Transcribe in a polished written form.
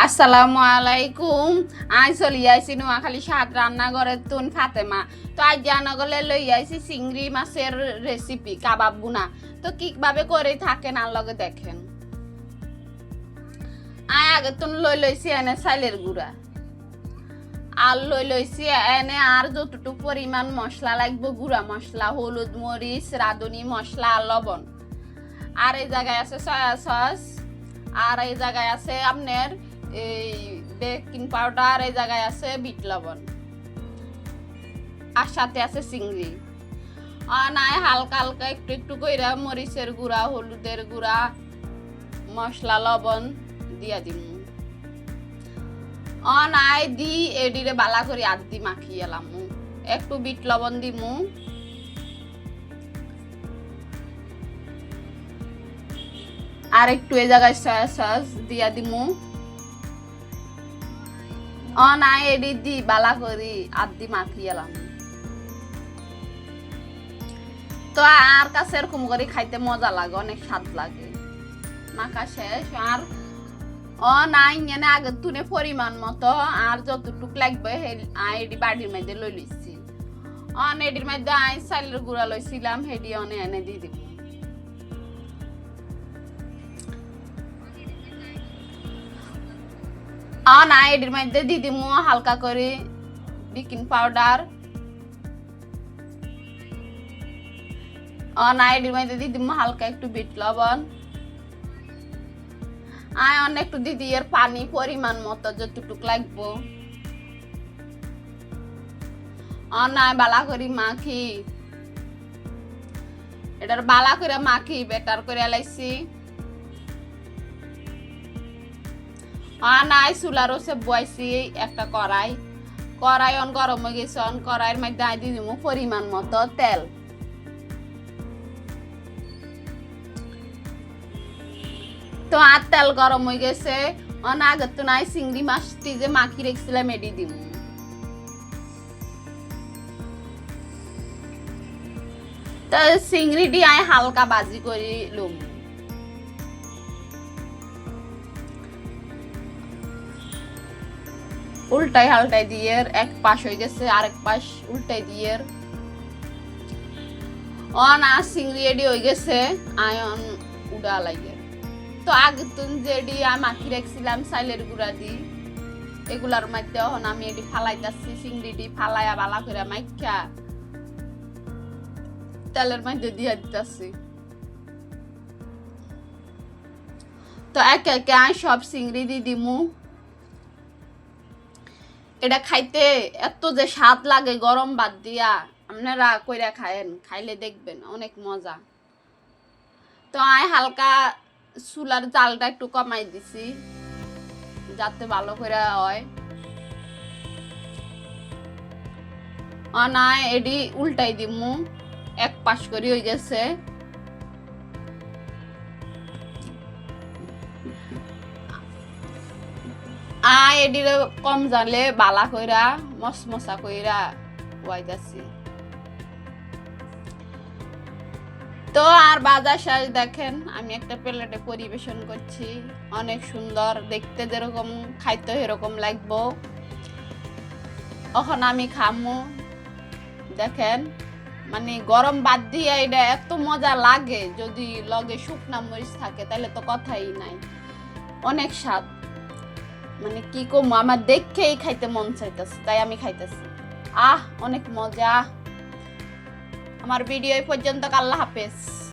আসসালামু আলাইকুম। আজ চলি আইছি নোয়াখালী স্বাদ রান্নাঘরের তুন ফাতেমা। তো আজ রান্নাঘরে লই আইছি চিংড়ি মাছের রেসিপি কাবাব বুনা। তো কিভাবে করে থাকেন আর লগে দেখেন। আগে তুন লইছি এনে চাইলের গুঁড়া, আর লইছি এনে আর যতটুকু পরিমাণ মশলা লাগবে, গুঁড়া মশলা, হলুদ মরিচ, রাঁধুনি মশলা আর লবণ। আর এই জায়গায় আছে সয়া সস, আর এই জায়গায় আছে আপনার এই বেকিং পাউডার, এই জায়গায় আছে বিট লবণ, আর সাথে আছে চিংড়ি। নাই হালকা হালকা একটু একটু কইরা মরিচের গুঁড়া, হলুদের গুঁড়া, মশলা, লবণ দিয়া দিম। নাই দি এডিরে বালা করে আদি মাখিয়ে এলাম, একটু বিট লবণ দিমু, আর একটু এই জায়গায় সয়া সস দিয়া দিমু। নাই এডি দি বালা করি আদি মাখিয়ে এলাম। তো আর কাছে এরকম করে খাইতে মজা লাগে, অনেক স্বাদ লাগে। মাখা শেষ। আর নাই এনে আগে তুনে পরিমাণ মতো আর যতটুক লাগবে এডি বাড়ির মধ্যে লই লইছি। এডির মধ্যে চাইলের গুঁড়া লইছিলাম, হেডি অনে এনে দিয়ে দিব। না এডির মধ্যে দিয়ে দিব হালকা করে বেকিং পাউডার। না এডির মধ্যে দিয়ে দিব হালকা একটু বিট লবণ। অনেক একটু দিদি এর পানি পরিমাণ মতো যতটুক লাগবো। নাই বালা করি মাখি, এটার বালা করে মাখি বেটার করে লাইছি। নাই চুলার ওসে বয়াইছি একটা কড়াই গরম হয়ে গেছে। কড়াইয়ের মধ্যে দিয়ে দিব পরিমাণ মতো তেল। তো আর তেল গরম হয়ে গেছে। আগে তো নাই চিংড়ি মাছটি যে মাখি রেখেছিলাম এটি দিব। তো চিংড়িটি হালকা বাজি করে লুম। উল্টাই হালটাই দিয়ে এক পাশ হয়ে গেছে, আরেক পাশ উল্টাই দিয়ে আর চিংড়ি এডি হয়ে গেছে। আয়ন উড়া লাগে। তো আগে তুন যেডি মাখি রাখছিলাম চাইলের গুঁড়া দি, এগুলার মধ্যে এখন আমি এডি ফালাইতাছি। চিংড়িটি ফালাইয়া বালা করে মাইখা তেলের মধ্যে দিয়ে দিতেছি। তো একে একে সব চিংড়ি দিয়ে দিমু। এটা খাইতে এত যে স্বাদ লাগে গরম ভাত দিয়া, আপনারা কইরা খায়েন, খাইলে দেখবেন অনেক মজা। তো হালকা চুলার জালটা একটু কমাই দিছি যাতে ভালো করে হয়। নাই এডি উল্টাই দিমু, এক পাশ করে হয়ে গেছে। এডিরে কম জালে বালা কইরা মশমশা কইরা ওয়াইতাছি। তো আর বাজার শেষ দেখেন আমি একটা প্লেটে পরিবেশন করছি। অনেক সুন্দর দেখতে, যেরকম খাইতে এরকম লাগবো। এখন আমি খামু, দেখেন মানে গরম ভাত দিয়ে এটা এত মজা লাগে। যদি লগে শুকনা মরিচ থাকে তাহলে তো কথাই নাই, অনেক স্বাদ। মানে কি কম, আমার দেখেই খাইতে মন চাইতেছে, তাই আমি খাইতেছি। অনেক মজা। আমার ভিডিও এই পর্যন্ত। আল্লাহ হাফেজ।